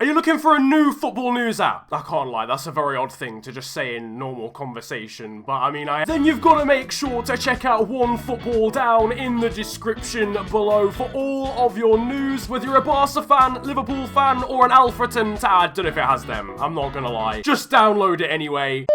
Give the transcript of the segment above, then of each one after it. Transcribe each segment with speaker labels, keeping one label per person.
Speaker 1: Are you looking for a new football news app? I can't lie, that's a very odd thing to just say in normal conversation, but I mean, then you've got to make sure to check out One Football down in the description below for all of your news, whether you're a Barca fan, Liverpool fan, or an Alfreton. I don't know if it has them, I'm not gonna lie. Just download it anyway.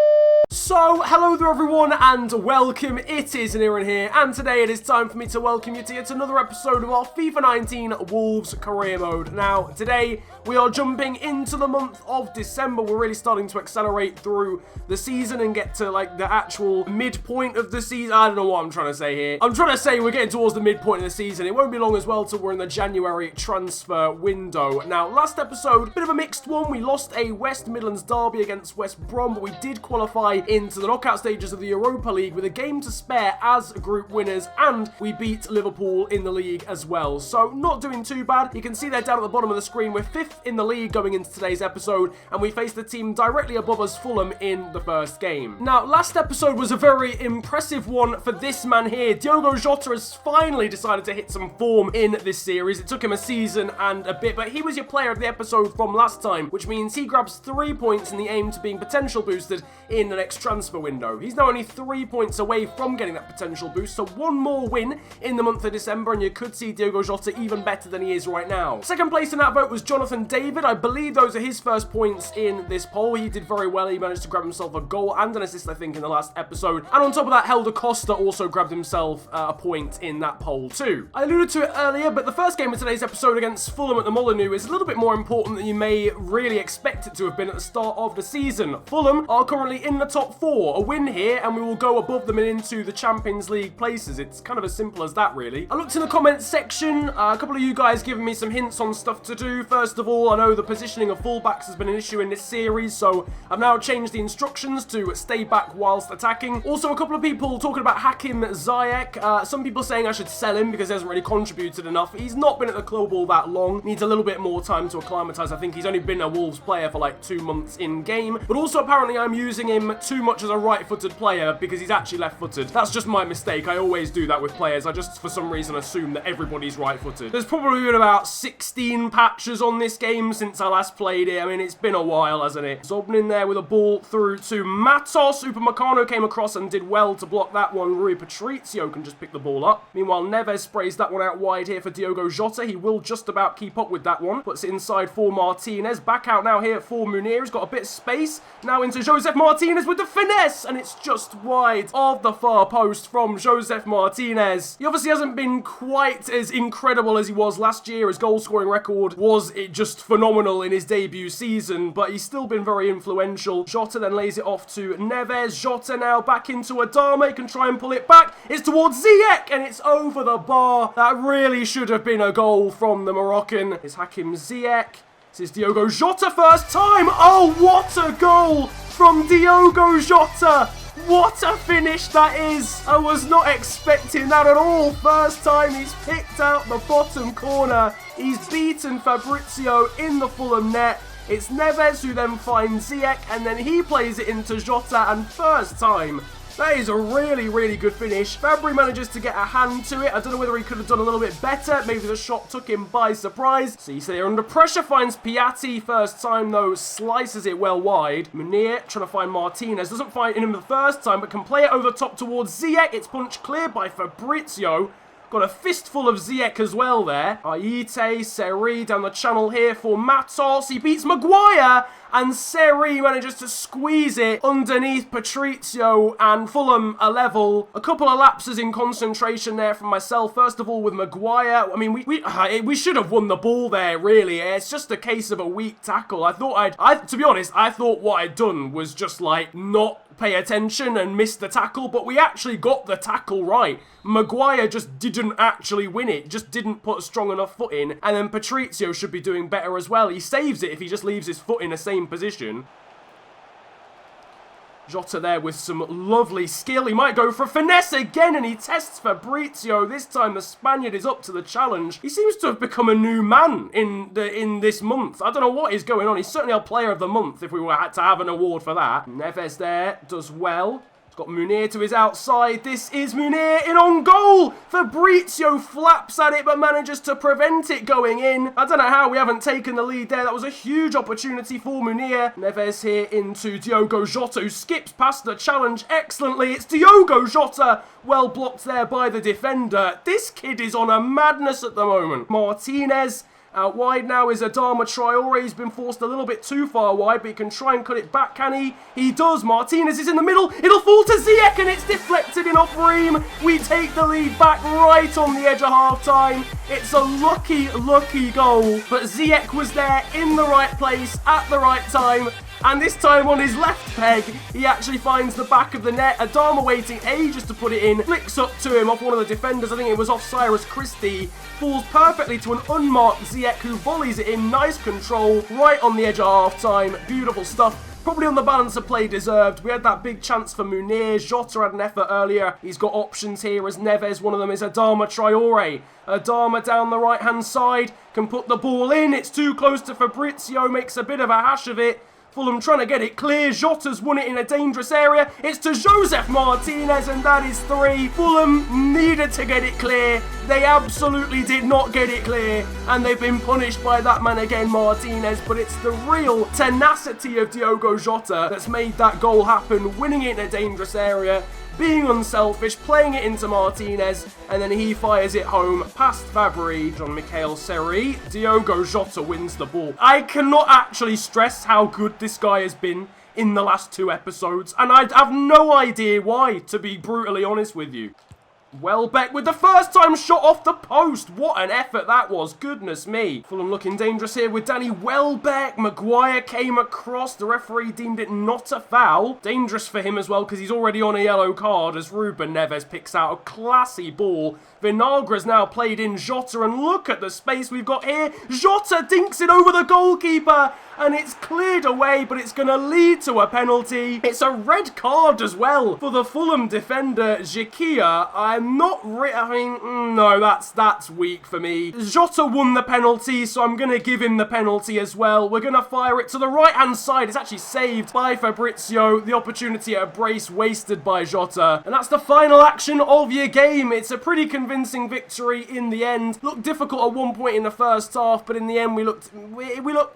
Speaker 1: So, hello there everyone, and welcome. It is Niran here, and today it is time for me to welcome you to yet another episode of our FIFA 19 Wolves Career Mode. Now, today we are jumping into the month of December. We're really starting to accelerate through the season and get to, like, the actual midpoint of the season. I don't know what I'm trying to say here. I'm trying to say we're getting towards the midpoint of the season. It won't be long as well till we're in the January transfer window. Now, last episode, bit of a mixed one. We lost a West Midlands derby against West Brom, but we did qualify into the knockout stages of the Europa League with a game to spare as group winners, and we beat Liverpool in the league as well. So, not doing too bad. You can see there down at the bottom of the screen, we're 5th in the league going into today's episode, and we faced the team directly above us, Fulham, in the first game. Now, last episode was a very impressive one for this man here. Diogo Jota has finally decided to hit some form in this series. It took him a season and a bit, but he was your player of the episode from last time, which means he grabs 3 points in the aim to being potential boosted in the next transfer window. He's now only 3 points away from getting that potential boost, so one more win in the month of December, and you could see Diogo Jota even better than he is right now. Second place in that vote was Jonathan David. I believe those are his first points in this poll. He did very well. He managed to grab himself a goal and an assist, I think, in the last episode. And on top of that, Helder Costa also grabbed himself a point in that poll too. I alluded to it earlier, but the first game of today's episode against Fulham at the Molineux is a little bit more important than you may really expect it to have been at the start of the season. Fulham are currently in the top 4. A win here and we will go above them and into the Champions League places. It's kind of as simple as that, really. I looked in the comments section. A couple of you guys giving me some hints on stuff to do. First of all, I know the positioning of fullbacks has been an issue in this series, so I've now changed the instructions to stay back whilst attacking. Also, a couple of people talking about Hakim Ziyech. Some people saying I should sell him because he hasn't really contributed enough. He's not been at the club all that long. Needs a little bit more time to acclimatise. I think he's only been a Wolves player for like 2 months in game. But also, apparently, I'm using him too much as a right-footed player because he's actually left-footed. That's just my mistake. I always do that with players. I just, for some reason, assume that everybody's right-footed. There's probably been about 16 patches on this game since I last played it. I mean, it's been a while, hasn't it? Zobin in there with a ball through to Matos. Upamecano came across and did well to block that one. Rui Patricio can just pick the ball up. Meanwhile, Neves sprays that one out wide here for Diogo Jota. He will just about keep up with that one. Puts it inside for Martinez. Back out now here for Munir. He's got a bit of space. Now into Joseph Martinez with the finesse, and it's just wide of the far post from Joseph Martinez. He obviously hasn't been quite as incredible as he was last year. His goal-scoring record was just phenomenal in his debut season, but he's still been very influential. Jota then lays it off to Neves. Jota now back into Adama. He can try and pull it back. It's towards Ziyech, and it's over the bar. That really should have been a goal from the Moroccan. It's Hakim Ziyech. This is Diogo Jota first time. Oh, what a goal from Diogo Jota. What a finish that is. I was not expecting that at all. First time he's picked out the bottom corner. He's beaten Fabrizio in the Fulham net. It's Neves who then finds Ziyech, and then he plays it into Jota, and first time. That is a really, really good finish. Fabry manages to get a hand to it. I don't know whether he could have done a little bit better. Maybe the shot took him by surprise. So you see they're under pressure. Finds Piatti first time, though. Slices it well wide. Munir trying to find Martinez. Doesn't find him the first time, but can play it over the top towards Ziyech. It's punched clear by Fabrizio. Got a fistful of Ziyech as well there. Aite, Seri down the channel here for Matos. He beats Maguire, and Seri manages to squeeze it underneath Patricio, and Fulham a level. A couple of lapses in concentration there from myself. First of all with Maguire. I mean, we should have won the ball there, really. It's just a case of a weak tackle. To be honest, I thought what I'd done was just like not pay attention and miss the tackle, but we actually got the tackle right. Maguire just didn't actually win it, just didn't put a strong enough foot in, and then Patricio should be doing better as well. He saves it if he just leaves his foot in the same position. Jota there with some lovely skill. He might go for a finesse again, and he tests Fabrizio. This time the Spaniard is up to the challenge. He seems to have become a new man in this month. I don't know what is going on. He's certainly our player of the month if we were to have an award for that. Neves there does well. He's got Munir to his outside. This is Munir in on goal. Fabrizio flaps at it but manages to prevent it going in. I don't know how we haven't taken the lead there. That was a huge opportunity for Munir. Neves here into Diogo Jota, who skips past the challenge excellently. It's Diogo Jota. Well blocked there by the defender. This kid is on a madness at the moment. Martinez. Out wide now is Adama Traore. He's been forced a little bit too far wide, but he can try and cut it back, can he? He does. Martinez is in the middle. It'll fall to Ziyech, and it's deflected in off Ream. We take the lead back right on the edge of half-time. It's a lucky, lucky goal, but Ziyech was there in the right place at the right time. And this time on his left peg, he actually finds the back of the net. Adama waiting ages to put it in. Flicks up to him off one of the defenders. I think it was off Cyrus Christie. Falls perfectly to an unmarked Ziyech, who volleys it in. Nice control. Right on the edge of half-time. Beautiful stuff. Probably on the balance of play deserved. We had that big chance for Munir. Jota had an effort earlier. He's got options here as Neves. One of them is Adama Traore. Adama down the right-hand side. Can put the ball in. It's too close to Fabrizio. Makes a bit of a hash of it. Fulham trying to get it clear. Jota's won it in a dangerous area. It's to Joseph Martinez, and that is 3. Fulham needed to get it clear. They absolutely did not get it clear, and they've been punished by that man again, Martinez. But it's the real tenacity of Diogo Jota that's made that goal happen, winning it in a dangerous area, being unselfish, playing it into Martinez, and then he fires it home past Fabry. Jean-Michel Seri. Diogo Jota wins the ball. I cannot actually stress how good this guy has been in the last 2 episodes, and I have no idea why, to be brutally honest with you. Welbeck with the first time shot off the post. What an effort that was. Goodness me. Fulham looking dangerous here with Danny Welbeck. Maguire came across. The referee deemed it not a foul. Dangerous for him as well because he's already on a yellow card as Ruben Neves picks out a classy ball. Vinagra's now played in Jota, and look at the space we've got here. Jota dinks it over the goalkeeper, and it's cleared away, but it's going to lead to a penalty. It's a red card as well for the Fulham defender, Jikia. I'm not no, that's weak for me. Jota won the penalty, so I'm going to give him the penalty as well. We're going to fire it to the right-hand side. It's actually saved by Fabrizio. The opportunity at a brace wasted by Jota. And that's the final action of your game. It's a pretty convincing victory in the end. Looked difficult at one point in the first half, but in the end we looked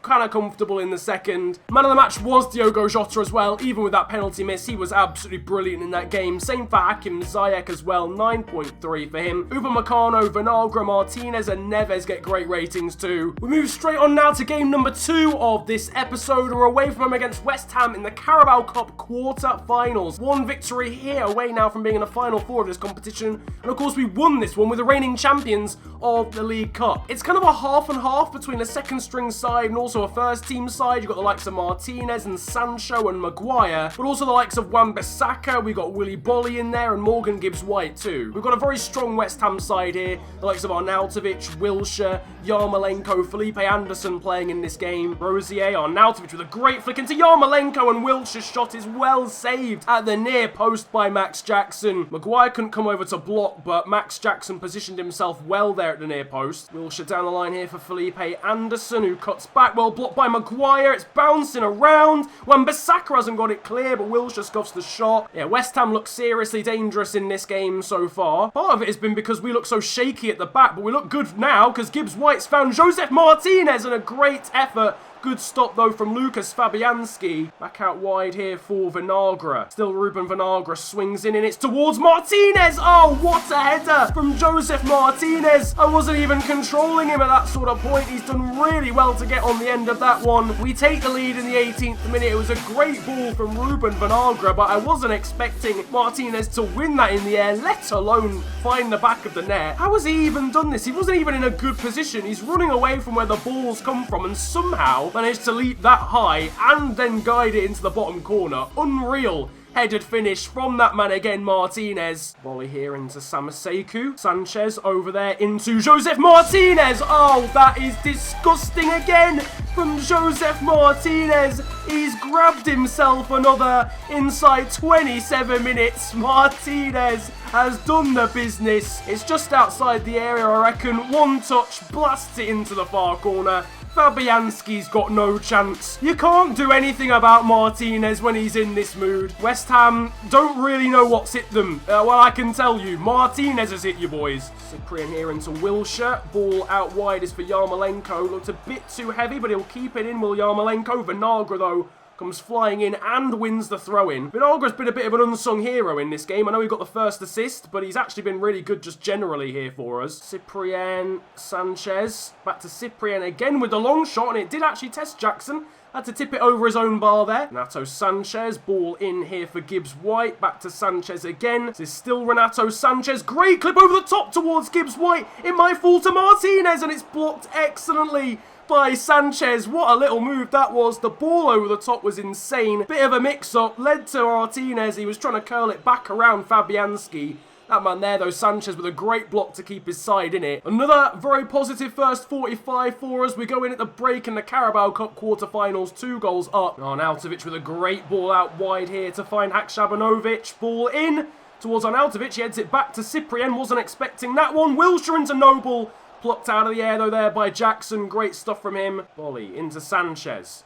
Speaker 1: kind of comfortable in the second. Man of the match was Diogo Jota as well. Even with that penalty miss, he was absolutely brilliant in that game. Same for Hakim Ziyech as well. 9.3 for him. Upamecano, Vinagra, Martinez and Neves get great ratings too. We move straight on now to game number 2 of this episode. We're away from home against West Ham in the Carabao Cup quarter-finals. 1 victory here away now from being in the final 4 of this competition. And of course we won this one with the reigning champions of the League Cup. It's kind of a half and half between a second string side and also a first team side. You've got the likes of Martinez and Sancho and Maguire, but also the likes of Wan-Bissaka. We've got Willy Bolly in there and Morgan Gibbs-White too. We've got a very strong West Ham side here. The likes of Arnautovic, Wilshere, Yarmolenko, Felipe Anderson playing in this game. Rosier, Arnautovic with a great flick into Yarmolenko, and Wilshere's shot is well saved at the near post by Max Jackson. Maguire couldn't come over to block, but Max Jackson positioned himself well there at the near post. Wilshere down the line here for Felipe Anderson, who cuts back, well blocked by Maguire. It's bouncing around. Wan-Bissaka hasn't got it clear, but Wilshere scuffs the shot. Yeah, West Ham look seriously dangerous in this game so far. Part of it has been because we look so shaky at the back, but we look good now because Gibbs-White's found Joseph Martinez, and a great effort. Good stop though from Lucas Fabianski. Back out wide here for Vinagra. Still Ruben Vinagra swings in and it's towards Martinez. Oh, what a header from Joseph Martinez. I wasn't even controlling him at that sort of point. He's done really well to get on the end of that one. We take the lead in the 18th minute. It was a great ball from Ruben Vinagra, but I wasn't expecting Martinez to win that in the air, let alone find the back of the net. How has he even done this? He wasn't even in a good position. He's running away from where the balls come from and somehow managed to leap that high and then guide it into the bottom corner. Unreal headed finish from that man again, Martinez. Volley here into Samaseku. Sanchez over there into Joseph Martinez. Oh, that is disgusting again from Joseph Martinez. He's grabbed himself another inside 27 minutes. Martinez has done the business. It's just outside the area, I reckon. One touch, blasts it into the far corner. Fabianski's got no chance. You can't do anything about Martinez when he's in this mood. West Ham don't really know what's hit them. Well, I can tell you, Martinez has hit you, boys. Cyprian here into Wilshere. Ball out wide is for Yarmolenko. Looked a bit too heavy, but he'll keep it in, will Yarmolenko. Vinagre, though, comes flying in and wins the throw-in. Vinagre's been a bit of an unsung hero in this game. I know he got the first assist, but he's actually been really good just generally here for us. Cyprian Sanchez. Back to Cyprian again with the long shot, and it did actually test Jackson. Had to tip it over his own bar there. Renato Sanchez, ball in here for Gibbs-White. Back to Sanchez again. This is still Renato Sanchez. Great clip over the top towards Gibbs-White. It might fall to Martinez, and it's blocked excellently by Sanchez. What a little move that was. The ball over the top was insane. Bit of a mix-up. Led to Martinez. He was trying to curl it back around Fabianski. That man there, though, Sanchez, with a great block to keep his side in it. Another very positive first 45 for us. We go in at the break in the Carabao Cup quarterfinals, 2 goals up. Arnautovic with a great ball out wide here to find Haksabanovic. Ball in towards Arnautovic. He heads it back to Cyprian. Wasn't expecting that one. Wilshere into Noble. Plucked out of the air, though, there by Jackson. Great stuff from him. Volley into Sanchez.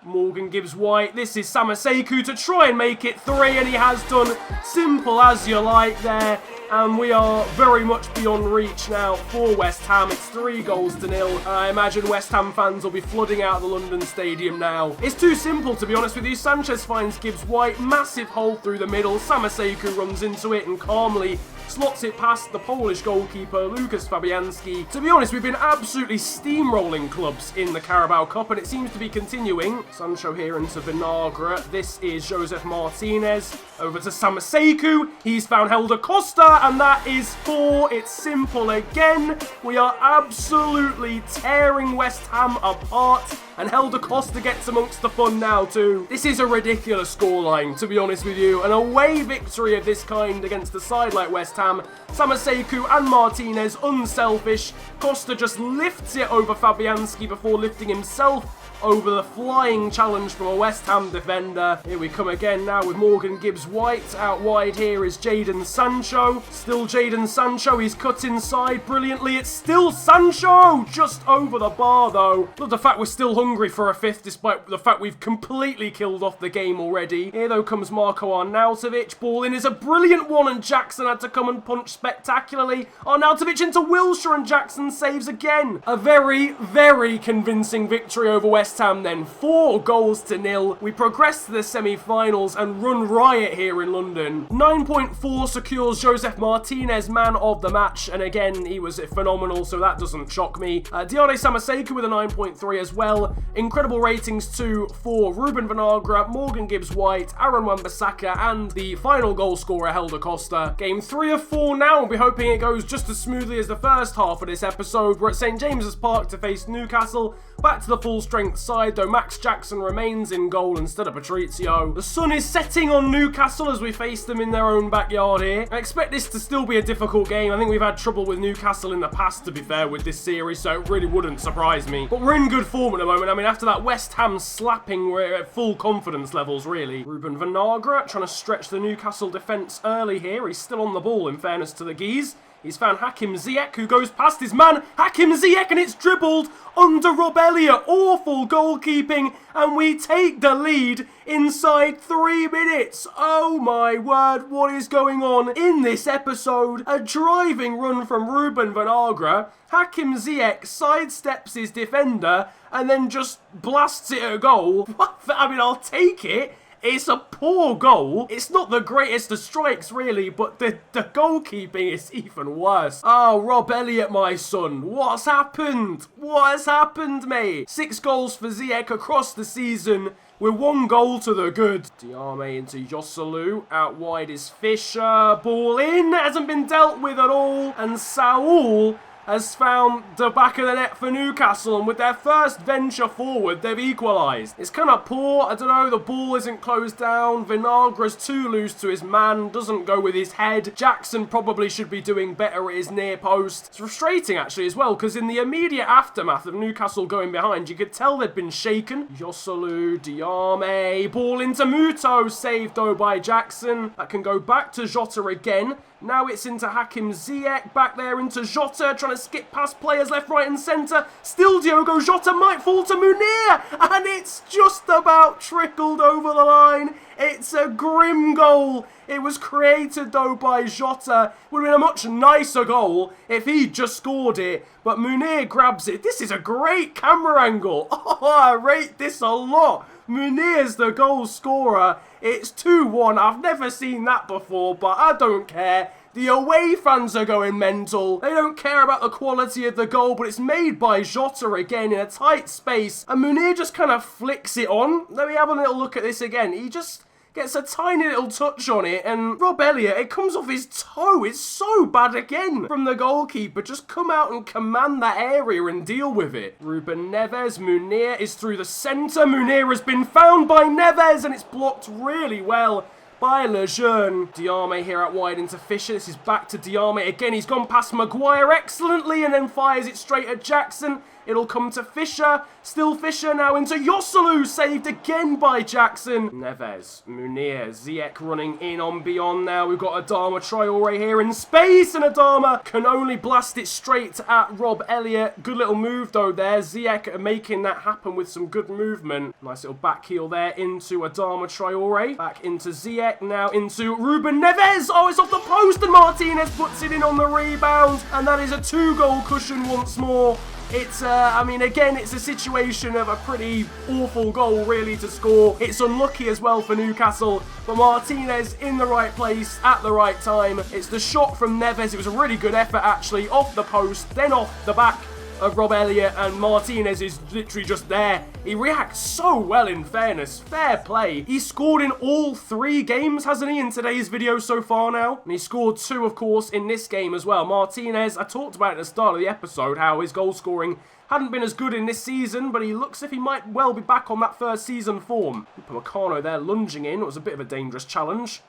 Speaker 1: Morgan Gibbs-White. This is Samaseku to try and make it 3, and he has done. Simple as you like there. And we are very much beyond reach now for West Ham. It's 3 goals to 0. I imagine West Ham fans will be flooding out of the London Stadium now. It's too simple, to be honest with you. Sanchez finds Gibbs-White. Massive hole through the middle. Samaseku runs into it and calmly slots it past the Polish goalkeeper, Lukas Fabianski. To be honest, we've been absolutely steamrolling clubs in the Carabao Cup, and it seems to be continuing. Sancho here into Vinagre. This is Josef Martinez. Over to Samaseku. He's found Helder Costa, and that is 4. It's simple again. We are absolutely tearing West Ham apart, and Helder Costa gets amongst the fun now too. This is a ridiculous scoreline, to be honest with you. An away victory of this kind against a side like West Ham. Samaseku and Martinez unselfish. Costa just lifts it over Fabianski before lifting himself over the flying challenge from a West Ham defender. Here we come again now with Morgan Gibbs-White. Out wide here is Jadon Sancho. Still Jadon Sancho. He's cut inside brilliantly. It's still Sancho! Just over the bar, though. Love the fact we're still hungry for a 5th, despite the fact we've completely killed off the game already. Here, though, comes Marko Arnautovic. Ball in is a brilliant one, and Jackson had to come and punch spectacularly. Arnautovic into Wilshere, and Jackson saves again. A very, very convincing victory over West Ham then. 4 goals to 0. We progress to the semi-finals and run riot here in London. 9.4 secures Josef Martinez man of the match, and again, he was phenomenal, so that doesn't shock me. Diade Samaseku with a 9.3 as well. Incredible ratings too for Ruben Vinagre, Morgan Gibbs-White, Aaron Wan-Bissaka, and the final goal scorer, Helder Costa. Game 3 of 4 now. We'll be hoping it goes just as smoothly as the first half of this episode. We're at St James's Park to face Newcastle. Back to the full-strength side, though Max Jackson remains in goal instead of Patrizio. The sun is setting on Newcastle as we face them in their own backyard here. I expect this to still be a difficult game. I think we've had trouble with Newcastle in the past, to be fair, with this series, so it really wouldn't surprise me. But we're in good form at the moment. I mean, after that West Ham slapping, we're at full confidence levels, really. Ruben Vinagre trying to stretch the Newcastle defence early here. He's still on the ball, in fairness to the Geese. He's found Hakim Ziyech, who goes past his man. Hakim Ziyech, and it's dribbled under Rob Elliott. Awful goalkeeping, and we take the lead inside 3 minutes. Oh my word, what is going on in this episode? A driving run from Ruben Vinagre. Hakim Ziyech sidesteps his defender and then just blasts it at a goal. What? I mean, I'll take it. It's a poor goal. It's not the greatest of strikes, really, but the goalkeeping is even worse. Oh, Rob Elliott, my son. What's happened? What has happened, mate? 6 goals for Ziyech across the season, with 1 goal to the good. Diame into Joselu. Out wide is Fisher. Ball in. Hasn't been dealt with at all. And Saul has found the back of the net for Newcastle, and with their first venture forward, they've equalised. It's kind of poor. I don't know, the ball isn't closed down. Vinagre's too loose to his man, doesn't go with his head. Jackson probably should be doing better at his near post. It's frustrating, actually, as well, because in the immediate aftermath of Newcastle going behind, you could tell they'd been shaken. Joselu, Diame, ball into Muto, saved, though, by Jackson. That can go back to Jota again. Now it's into Hakim Ziyech, back there into Jota, trying to skip past players left, right and centre. Still Diogo Jota, might fall to Munir, and it's just about trickled over the line. It's a grim goal. It was created though by Jota. Would have been a much nicer goal if he'd just scored it, but Munir grabs it. This is a great camera angle. Oh, I rate this a lot. Munir's the goal scorer. It's 2-1. I've never seen that before, but I don't care. The away fans are going mental. They don't care about the quality of the goal, but it's made by Jota again in a tight space. And Munir just kind of flicks it on. Let me have a little look at this again. He just gets a tiny little touch on it, and Rob Elliott, it comes off his toe. It's so bad again from the goalkeeper. Just come out and command that area and deal with it. Ruben Neves, Munir is through the centre. Munir has been found by Neves, and it's blocked really well by Lejeune. Diame here out wide into Fisher. This is back to Diame again. He's gone past Maguire excellently and then fires it straight at Jackson. It'll come to Fisher. Still Fisher now into Yosselu. Saved again by Jackson. Neves, Munir, Ziyech running in on beyond now. We've got Adama Traore here in space, and Adama can only blast it straight at Rob Elliott. Good little move though there. Ziyech making that happen with some good movement. Nice little back heel there into Adama Traore. Back into Ziyech. Now into Ruben Neves. Oh, it's off the post, and Martinez puts it in on the rebound. And that is a 2-goal cushion once more. It's, I mean, again, it's a situation of a pretty awful goal, really, to score. It's unlucky as well for Newcastle, but Martinez in the right place at the right time. It's the shot from Neves. It was a really good effort, actually, off the post, then off the back of Rob Elliott, and Martinez is literally just there. He reacts so well, in fairness. Fair play. He's scored in all 3 games, hasn't he, in today's video so far now? And he scored 2, of course, in this game as well. Martinez, I talked about at the start of the episode how his goal scoring hadn't been as good in this season, but he looks as if he might well be back on that first season form. Upamecano there lunging in. It was a bit of a dangerous challenge.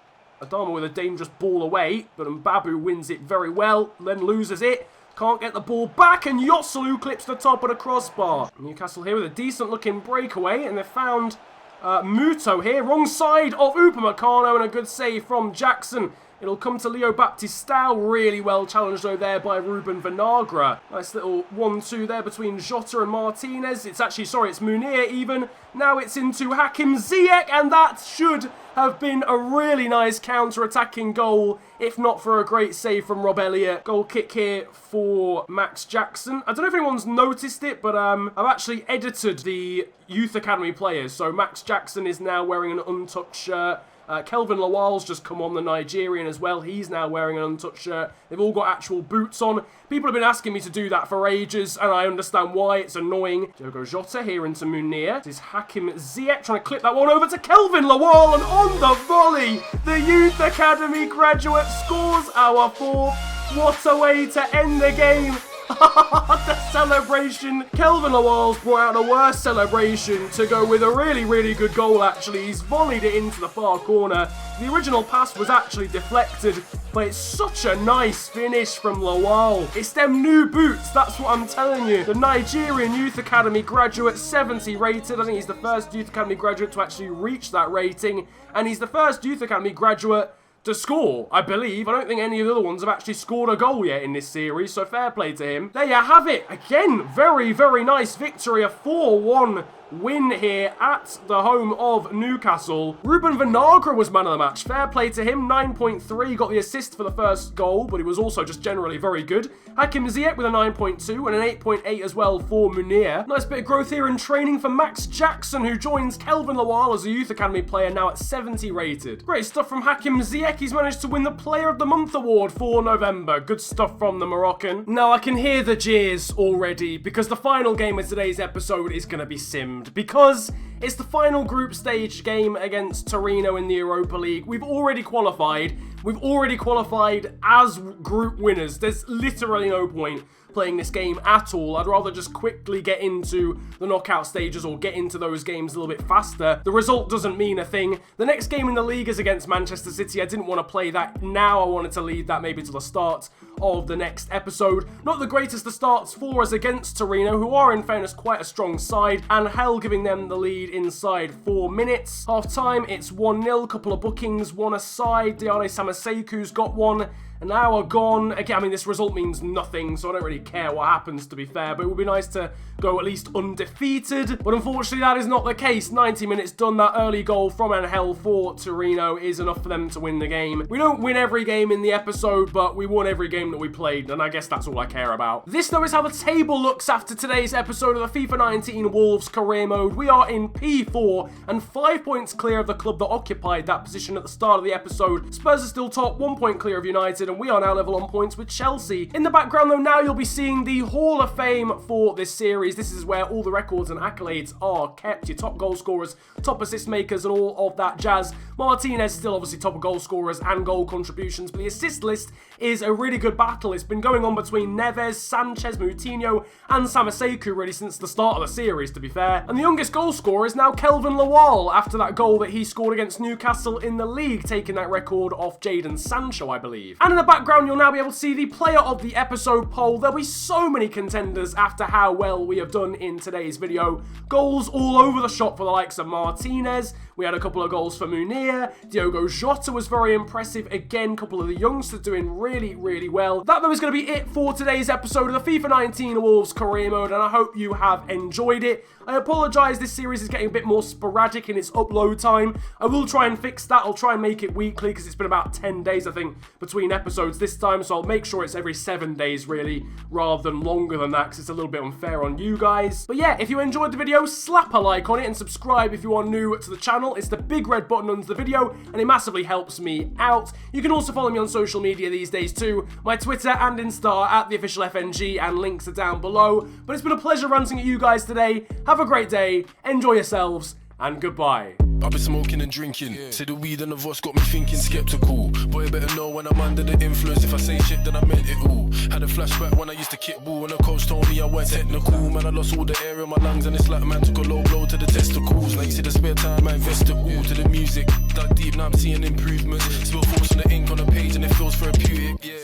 Speaker 1: Adama with a dangerous ball away, but Mbabu wins it very well, then loses it. Can't get the ball back, and Yosselu clips the top of the crossbar. Newcastle here with a decent looking breakaway, and they've found Muto here, wrong side of Upamecano, and a good save from Jackson. It'll come to Leo Baptistao, really well challenged though there by Ruben Vinagre. Nice little 1-2 there between Jota and Martinez. It's actually, sorry, it's Munir even. Now it's into Hakim Ziyech, and that should have been a really nice counter-attacking goal, if not for a great save from Rob Elliott. Goal kick here for Max Jackson. I don't know if anyone's noticed it, but I've actually edited the Youth Academy players. So Max Jackson is now wearing an untouched shirt. Kelvin Lawal's just come on, the Nigerian as well. He's now wearing an untouched shirt. They've all got actual boots on. People have been asking me to do that for ages, and I understand why. It's annoying. Diogo Jota here into Munir. This is Hakim Ziyech trying to clip that one over to Kelvin Lawal, and on the volley, the Youth Academy graduate scores our 4th. What a way to end the game. The celebration. Kelvin Lawal's brought out a worse celebration to go with a really, really good goal, actually. He's volleyed it into the far corner. The original pass was actually deflected, but it's such a nice finish from Lawal. It's them new boots, that's what I'm telling you. The Nigerian Youth Academy graduate, 70 rated. I think he's the first Youth Academy graduate to actually reach that rating, and he's the first Youth Academy graduate to score, I believe. I don't think any of the other ones have actually scored a goal yet in this series, so fair play to him. There you have it. Again, very, very nice victory. A 4-1 win here at the home of Newcastle. Ruben Vinagre was man of the match. Fair play to him. 9.3. Got the assist for the first goal, but he was also just generally very good. Hakim Ziyech with a 9.2 and an 8.8 as well for Munir. Nice bit of growth here in training for Max Jackson, who joins Kelvin Lawal as a Youth Academy player, now at 70 rated. Great stuff from Hakim Ziyech. He's managed to win the Player of the Month award for November. Good stuff from the Moroccan. Now, I can hear the jeers already, because the final game of today's episode is going to be simmed, because it's the final group stage game against Torino in the Europa League. We've already qualified. We've already qualified as group winners. There's literally no point playing this game at all. I'd rather just quickly get into the knockout stages or get into those games a little bit faster. The result doesn't mean a thing. The next game in the league is against Manchester City. I didn't want to play that now. I wanted to leave that maybe to the start of the next episode. Not the greatest of starts for us against Torino, who are in fairness quite a strong side, and Hell giving them the lead inside 4 minutes. Half time, it's 1-0, couple of bookings, one aside. Diane Samaseku's got one. an hour gone. Again, I mean, this result means nothing, so I don't really care what happens, to be fair, but it would be nice to go at least undefeated. But unfortunately, that is not the case. 90 minutes done. That early goal from Angel for Torino is enough for them to win the game. We don't win every game in the episode, but we won every game that we played, and I guess that's all I care about. This, though, is how the table looks after today's episode of the FIFA 19 Wolves career mode. We are in P4 and 5 points clear of the club that occupied that position at the start of the episode. Spurs are still top, 1 point clear of United, and we are now level on points with Chelsea. In the background, though, now you'll be seeing the Hall of Fame for this series. This is where all the records and accolades are kept. Your top goal scorers, top assist makers, and all of that jazz. Martinez still obviously top of goal scorers and goal contributions, but the assist list is a really good battle. It's been going on between Neves, Sanchez, Moutinho, and Samaseku really since the start of the series, to be fair. And the youngest goal scorer is now Kelvin Lawal after that goal that he scored against Newcastle in the league, taking that record off Jadon Sancho, I believe. And in the background, you'll now be able to see the player of the episode poll. There'll be so many contenders after how well we have done in today's video. Goals all over the shop for the likes of Martinez. We had a couple of goals for Munir. Diogo Jota was very impressive. Again, a couple of the youngsters doing really, really well. That, though, is going to be it for today's episode of the FIFA 19 Wolves career mode, and I hope you have enjoyed it. I apologise, this series is getting a bit more sporadic in its upload time. I will try and fix that. I'll try and make it weekly because it's been about 10 days, I think, between episodes this time, so I'll make sure it's every 7 days, really, rather than longer than that because it's a little bit unfair on you guys. But yeah, if you enjoyed the video, slap a like on it and subscribe if you are new to the channel. It's the big red button under the video, and it massively helps me out. You can also follow me on social media these days too. My Twitter and Insta are at the official FNG, and links are down below. But it's been a pleasure ranting at you guys today. Have a great day, enjoy yourselves, and goodbye.
Speaker 2: I've been smoking and drinking. Say the weed and the voice got me thinking skeptical. Boy, I better know when I'm under the influence. If I say shit, then I meant it all. Had a flashback when I used to kick ball, and the coach told me I weren't technical. Man, I lost all the air in my lungs, and it's like a man took a low blow to the testicles. Now you see the spare time, I invest it all to the music. Dug deep, now I'm seeing improvements. Still forcing the ink on the page, and it feels therapeutic. Yeah.